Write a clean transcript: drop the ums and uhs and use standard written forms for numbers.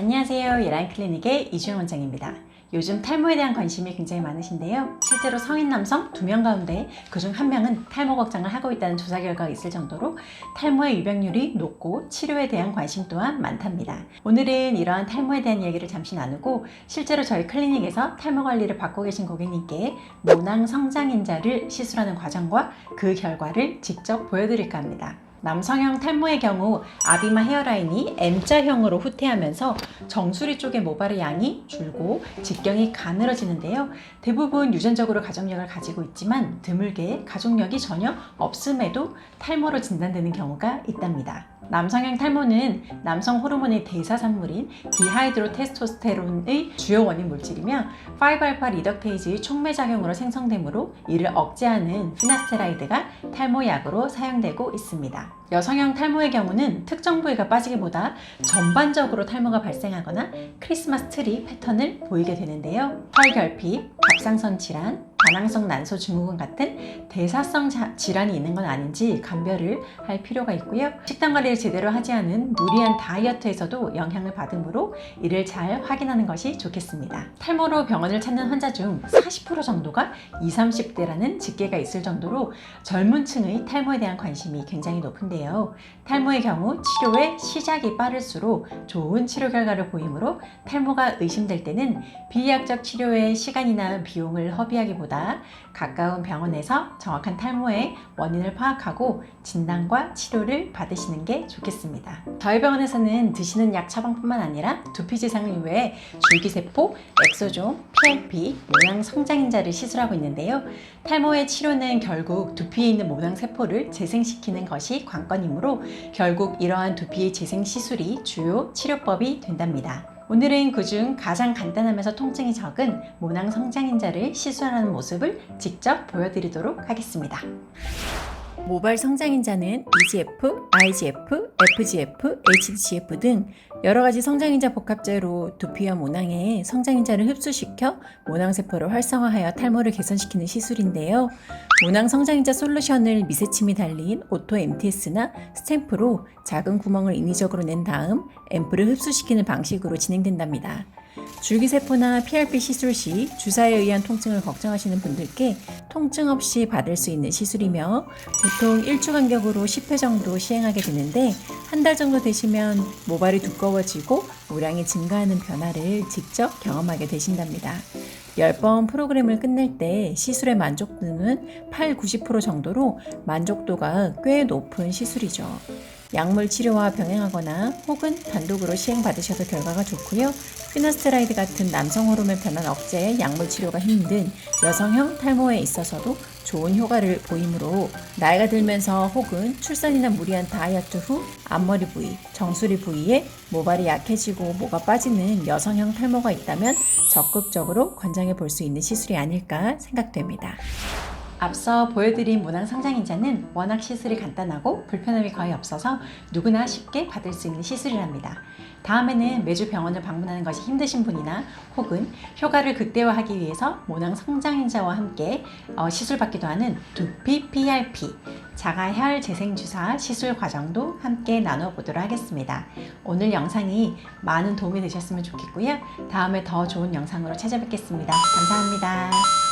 안녕하세요. 예라인클리닉의 이주영 원장입니다. 요즘 탈모에 대한 관심이 굉장히 많으신데요. 실제로 성인 남성 2명 가운데 그중 1명은 탈모 걱정을 하고 있다는 조사 결과가 있을 정도로 탈모의 유병률이 높고 치료에 대한 관심 또한 많답니다. 오늘은 이러한 탈모에 대한 이야기를 잠시 나누고 실제로 저희 클리닉에서 탈모 관리를 받고 계신 고객님께 모낭 성장인자를 시술하는 과정과 그 결과를 직접 보여드릴까 합니다. 남성형 탈모의 경우 아비마 헤어라인이 M자형으로 후퇴하면서 정수리 쪽의 모발의 양이 줄고 직경이 가늘어지는데요. 대부분 유전적으로 가족력을 가지고 있지만 드물게 가족력이 전혀 없음에도 탈모로 진단되는 경우가 있답니다. 남성형 탈모는 남성 호르몬의 대사산물인 디하이드로테스토스테론의 주요 원인 물질이며 5알파 리덕테이즈의 촉매작용으로 생성되므로 이를 억제하는 피나스테라이드가 탈모약으로 사용되고 있습니다. 여성형 탈모의 경우는 특정 부위가 빠지기보다 전반적으로 탈모가 발생하거나 크리스마스 트리 패턴을 보이게 되는데요. 털결핍, 갑상선 질환, 다낭성 난소 증후군 같은 대사성 질환이 있는 건 아닌지 감별을 할 필요가 있고요. 식단 관리를 제대로 하지 않은 무리한 다이어트에서도 영향을 받으므로 이를 잘 확인하는 것이 좋겠습니다. 탈모로 병원을 찾는 환자 중 40% 정도가 20, 30대라는 집계가 있을 정도로 젊은 층의 탈모에 대한 관심이 굉장히 높은데요. 탈모의 경우 치료의 시작이 빠를수록 좋은 치료 결과를 보이므로 탈모가 의심될 때는 비의학적 치료에 시간이나 비용을 허비하기보다 가까운 병원에서 정확한 탈모의 원인을 파악하고 진단과 치료를 받으시는 게 좋겠습니다. 저희 병원에서는 드시는 약 처방뿐만 아니라 두피 지상을 이외에 줄기세포, 엑소존, PRP, 모낭 성장인자를 시술하고 있는데요. 탈모의 치료는 결국 두피에 있는 모낭 세포를 재생시키는 것이 관건이므로 결국 이러한 두피의 재생 시술이 주요 치료법이 된답니다. 오늘은 그중 가장 간단하면서 통증이 적은 모낭 성장인자를 시술하는 모습을 직접 보여드리도록 하겠습니다. 모발 성장인자는 EGF, IGF, FGF, HGF 등 여러가지 성장인자 복합제로 두피와 모낭에 성장인자를 흡수시켜 모낭세포를 활성화하여 탈모를 개선시키는 시술인데요. 모낭 성장인자 솔루션을 미세침이 달린 오토 MTS나 스탬프로 작은 구멍을 인위적으로 낸 다음 앰플을 흡수시키는 방식으로 진행된답니다. 줄기세포나 PRP 시술 시 주사에 의한 통증을 걱정하시는 분들께 통증 없이 받을 수 있는 시술이며 보통 1주 간격으로 10회 정도 시행하게 되는데 한 달 정도 되시면 모발이 두꺼워지고 모량이 증가하는 변화를 직접 경험하게 되신답니다. 10번 프로그램을 끝낼 때 시술의 만족도는 80~90% 정도로 만족도가 꽤 높은 시술이죠. 약물 치료와 병행하거나 혹은 단독으로 시행받으셔도 결과가 좋고요. 피나스테라이드 같은 남성 호르몬 변환 억제 약물 치료가 힘든 여성형 탈모에 있어서도 좋은 효과를 보이므로 나이가 들면서 혹은 출산이나 무리한 다이어트 후 앞머리 부위, 정수리 부위에 모발이 약해지고 모가 빠지는 여성형 탈모가 있다면 적극적으로 권장해 볼 수 있는 시술이 아닐까 생각됩니다. 앞서 보여드린 모낭 성장인자는 워낙 시술이 간단하고 불편함이 거의 없어서 누구나 쉽게 받을 수 있는 시술이랍니다. 다음에는 매주 병원을 방문하는 것이 힘드신 분이나 혹은 효과를 극대화하기 위해서 모낭 성장인자와 함께 시술받기도 하는 두피 PRP, 자가혈 재생주사 시술 과정도 함께 나눠보도록 하겠습니다. 오늘 영상이 많은 도움이 되셨으면 좋겠고요. 다음에 더 좋은 영상으로 찾아뵙겠습니다. 감사합니다.